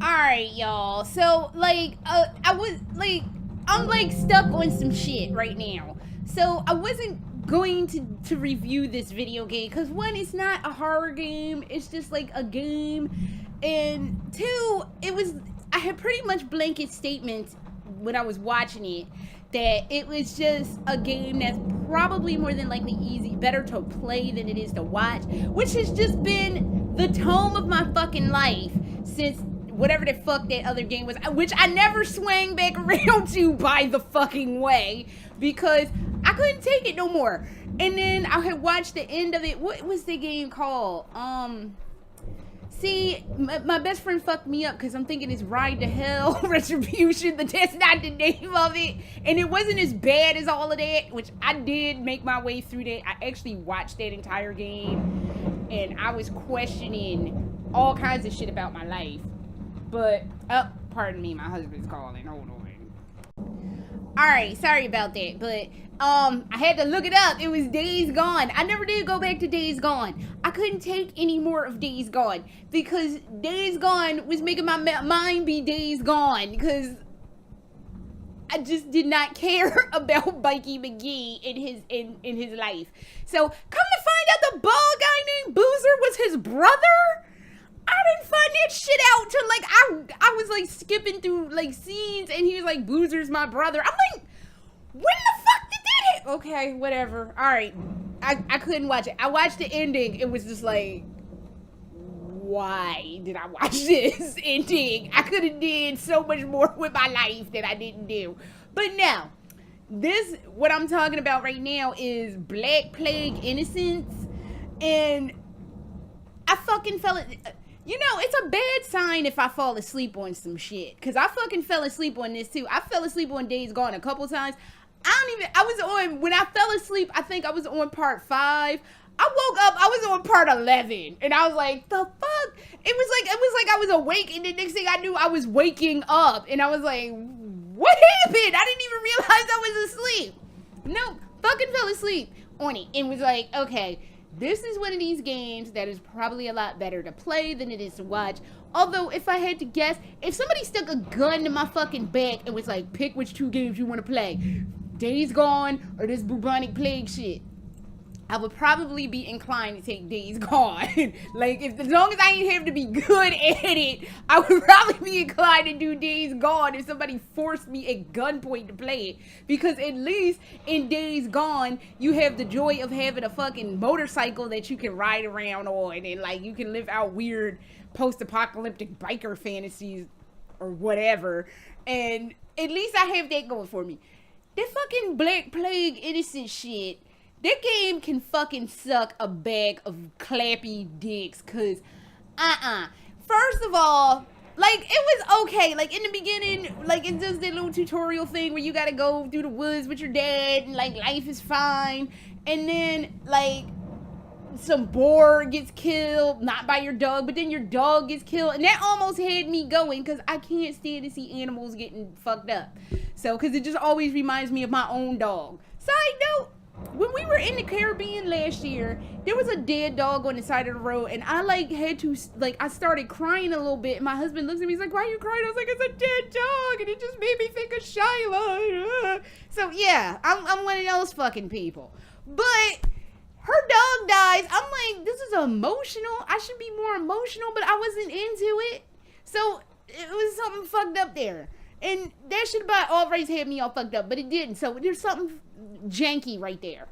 Alright, y'all. So, like, I'm, like, stuck on some shit right now. So, I wasn't going to review this video game, because one, it's not a horror game, it's just, like, a game, and two, I had pretty much blanket statements when I was watching it, that it was just a game that's probably more than likely better to play than it is to watch, which has just been the tone of my fucking life since whatever the fuck that other game was, which I never swang back around to, by the fucking way, because I couldn't take it no more. And then I had watched the end of it. What was the game called? See, my best friend fucked me up because I'm thinking it's Ride to Hell Retribution, but that's not the name of it. And it wasn't as bad as all of that, which I did make my way through that. I actually watched that entire game, and I was questioning all kinds of shit about my life. But, pardon me, my husband's calling. Hold on. Alright, sorry about that, but, I had to look it up. It was Days Gone. I never did go back to Days Gone. I couldn't take any more of Days Gone, because Days Gone was making my mind be Days Gone, because I just did not care about Bitey McGee in his life. So, come to find out, the bald guy named Boozer was his brother? I didn't find that shit out till, like, I was, like, skipping through, like, scenes, and he was like, Boozer's my brother. I'm like, when the fuck did that? Okay, whatever. Alright. I couldn't watch it. I watched the ending. It was just like, why did I watch this ending? I could have did so much more with my life that I didn't do. But now, what I'm talking about right now is Black Plague Innocence, and I fucking fell you know, it's a bad sign if I fall asleep on some shit, because I fucking fell asleep on this too. I fell asleep on Days Gone a couple times. When I fell asleep, I think I was on part 5. I woke up, I was on part 11, and I was like, the fuck? It was like I was awake, and the next thing I knew, I was waking up, and I was like, what happened? I didn't even realize I was asleep. No, fucking fell asleep on it, and was like, okay, this is one of these games that is probably a lot better to play than it is to watch. Although, if I had to guess, if somebody stuck a gun to my fucking back and was like, pick which 2 games you want to play, Days Gone or this bubonic plague shit, I would probably be inclined to take Days Gone. Like, as long as I ain't have to be good at it, I would probably be inclined to do Days Gone if somebody forced me at gunpoint to play it. Because at least in Days Gone, you have the joy of having a fucking motorcycle that you can ride around on, and, like, you can live out weird post-apocalyptic biker fantasies or whatever. And at least I have that going for me. That fucking Black Plague Innocent shit, that game can fucking suck a bag of clappy dicks, cause, First of all, like, it was okay. Like, in the beginning, like, it does that little tutorial thing where you gotta go through the woods with your dad, and, like, life is fine. And then, like, some boar gets killed, not by your dog, but then your dog gets killed, and that almost had me going, because I can't stand to see animals getting fucked up. So, because it just always reminds me of my own dog. Side note, when we were in the Caribbean last year, there was a dead dog on the side of the road, and I, like, I started crying a little bit, and my husband looks at me, he's like, why are you crying? I was like, it's a dead dog, and it just made me think of Shyla. So, yeah, I'm one of those fucking people. But her dog dies. I'm like, this is emotional. I should be more emotional, but I wasn't into it. So, it was something fucked up there. And that should about always had me all fucked up, but it didn't. So there's something janky right there.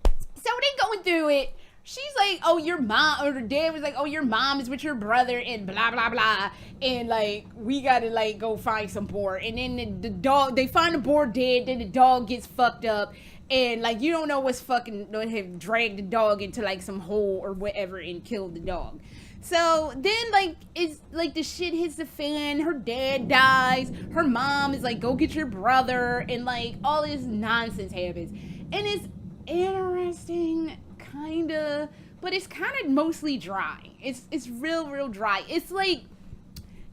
So they going through it. She's like, oh, your mom, or her dad was like, oh, your mom is with your brother, and blah, blah, blah. And, like, we gotta, like, go find some boar. And then the dog, they find the boar dead, then the dog gets fucked up. And, like, you don't know what's fucking, they have dragged the dog into, like, some hole or whatever and killed the dog. So then, like, it's like the shit hits the fan. Her dad dies. Her mom is like, go get your brother. And, like, all this nonsense happens. And it's interesting, kind of, but it's kind of mostly dry. It's real dry. It's like,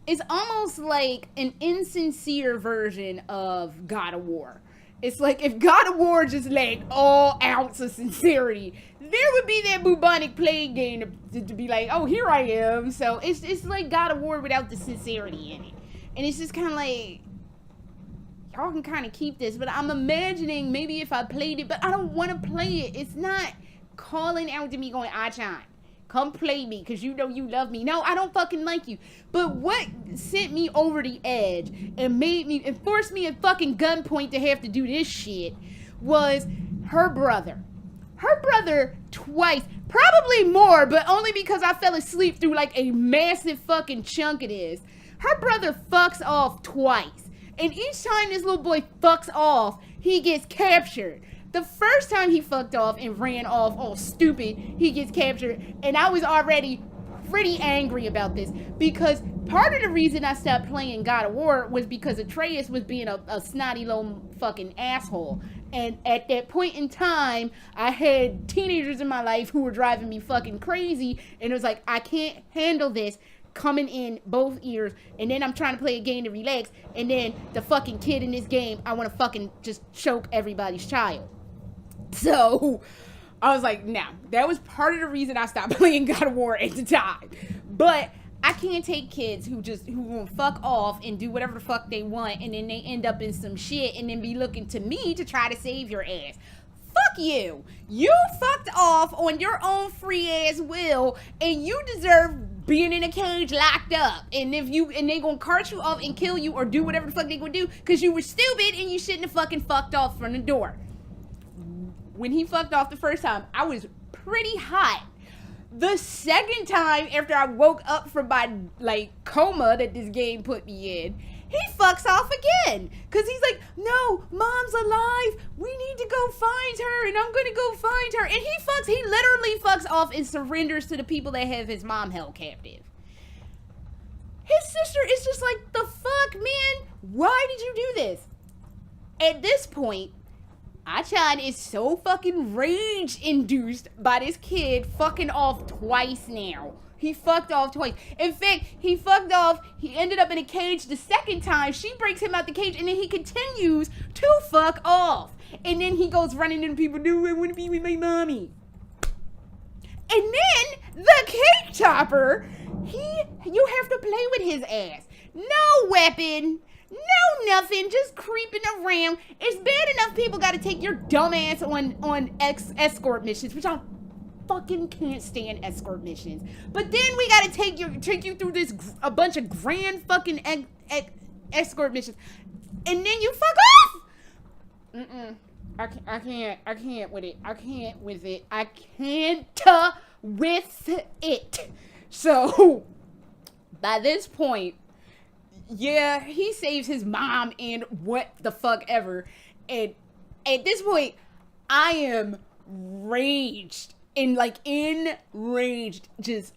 it's almost like an insincere version of God of War. It's like if God of War just lacked all ounce of sincerity, there would be that bubonic plague game to be like, oh, here I am. So it's like God of War without the sincerity in it. And it's just kind of like, y'all can kind of keep this, but I'm imagining maybe if I played it, but I don't want to play it. It's not calling out to me going, Achan, come play me because you know you love me. No, I don't fucking like you. But what sent me over the edge and forced me at fucking gunpoint to have to do this shit was her brother. Her brother twice, probably more, but only because I fell asleep through like a massive fucking chunk of this. Her brother fucks off twice. And each time this little boy fucks off, he gets captured. The first time he fucked off and ran off all stupid, he gets captured. And I was already pretty angry about this because part of the reason I stopped playing God of War was because Atreus was being a snotty little fucking asshole. And at that point in time, I had teenagers in my life who were driving me fucking crazy. And it was like, I can't handle this coming in both ears. And then I'm trying to play a game to relax. And then the fucking kid in this game, I want to fucking just choke everybody's child. So I was like, nah, that was part of the reason I stopped playing God of War at the time. But I can't take kids who won't fuck off and do whatever the fuck they want, and then they end up in some shit and then be looking to me to try to save your ass. Fuck you. You fucked off on your own free ass will, and you deserve being in a cage locked up. And they gonna cart you off and kill you or do whatever the fuck they gonna do because you were stupid and you shouldn't have fucking fucked off from the door. When he fucked off the first time, I was pretty hot. The second time, after I woke up from my, coma that this game put me in, he fucks off again. Because he's like, no, mom's alive. We need to go find her, and I'm going to go find her. And he literally fucks off and surrenders to the people that have his mom held captive. His sister is just like, the fuck, man? Why did you do this? At this point, Achan is so fucking rage-induced by this kid fucking off twice now. He fucked off twice. In fact, he ended up in a cage the second time. She breaks him out the cage, and then he continues to fuck off. And then he goes running into people, no, I want to be with my mommy. And then, the cake chopper, you have to play with his ass. No weapon. No, nothing, just creeping around. It's bad enough people gotta take your dumb ass on escort missions, which I fucking can't stand escort missions. But then we gotta take you through a bunch of grand fucking escort missions, and then you fuck off. I can't with it. I can't with it. So by this point, yeah, he saves his mom and what the fuck ever. And at this point, I am enraged, just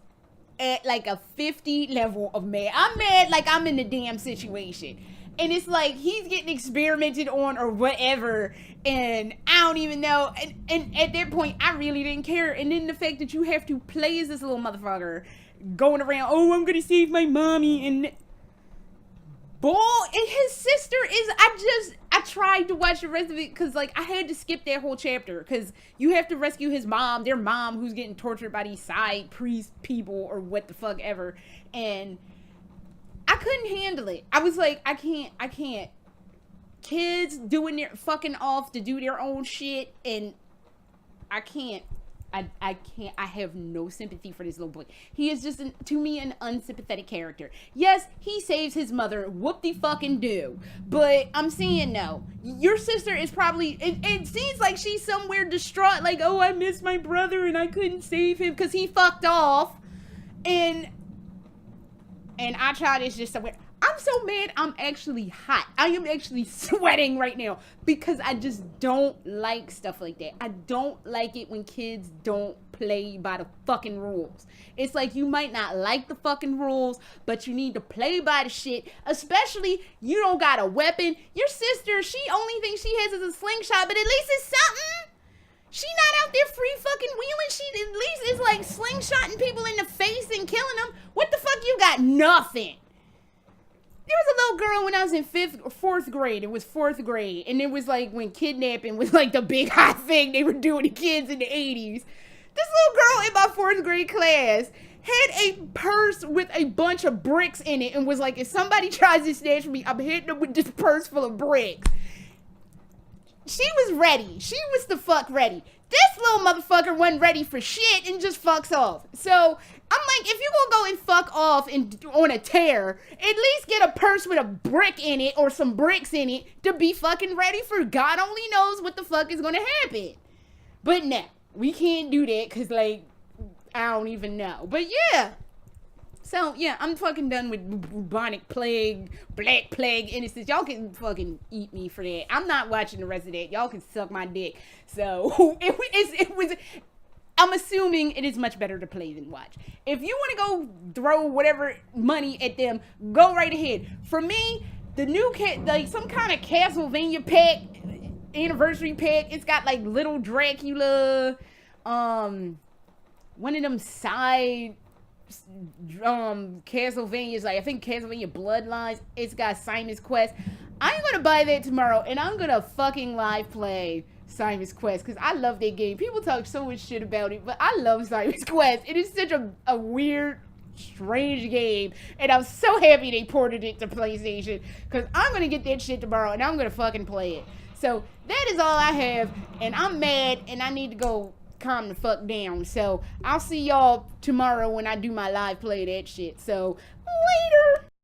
at like a 50 level of mad. I'm mad like I'm in the damn situation. And it's like he's getting experimented on or whatever. And I don't even know. And at that point, I really didn't care. And then the fact that you have to play as this little motherfucker going around, oh, I'm going to save my mommy. And his sister is, I tried to watch the rest of it because, I had to skip that whole chapter because you have to rescue their mom who's getting tortured by these side priest people or what the fuck ever. And I couldn't handle it. I was like, I can't. Kids doing their fucking off to do their own shit, and I can't. I can't. I have no sympathy for this little boy. He is just, to me, an unsympathetic character. Yes, he saves his mother. Whoop-de-fucking-do. But I'm saying no. Your sister is probably... It seems like she's somewhere distraught. Like, oh, I miss my brother and I couldn't save him because he fucked off. And Achan is just somewhere... I'm so mad, I'm actually hot. I am actually sweating right now because I just don't like stuff like that. I don't like it when kids don't play by the fucking rules. It's like you might not like the fucking rules, but you need to play by the shit. Especially, you don't got a weapon. Your sister, only thing she has is a slingshot, but at least it's something. She not out there free fucking wheeling. She at least is like slingshotting people in the face and killing them. What the fuck you got? Nothing. was a little girl when I was in fourth grade. It was fourth grade. And it was like when kidnapping was like the big hot thing they were doing to kids in the 80s. This little girl in my fourth grade class had a purse with a bunch of bricks in it and was like, if somebody tries to snatch me, I'm hitting them with this purse full of bricks. She was ready. She was the fuck ready. This little motherfucker wasn't ready for shit and just fucks off. So I'm like, if you gonna go and fuck off and on a tear, at least get a purse with a brick in it or some bricks in it to be fucking ready for God only knows what the fuck is gonna happen. But no, we can't do that because, like, I don't even know. But yeah. So, yeah, I'm fucking done with bubonic plague, black plague, innocence. Y'all can fucking eat me for that. I'm not watching the rest of that. Y'all can suck my dick. So, it was, I'm assuming it is much better to play than watch. If you want to go throw whatever money at them, go right ahead. For me, the new, like, some kind of Castlevania pack, anniversary pack, it's got, like, Little Dracula, one of them side Castlevania's, like, I think Castlevania Bloodlines, it's got Simon's Quest. I'm gonna buy that tomorrow and I'm gonna fucking live play Simon's Quest because I love that game. People talk so much shit about it, but I love Simon's Quest. It is such a weird, strange game, and I'm so happy they ported it to PlayStation because I'm gonna get that shit tomorrow and I'm gonna fucking play it. So that is all I have, and I'm mad and I need to go calm the fuck down. So I'll see y'all tomorrow when I do my live play of that shit. So later.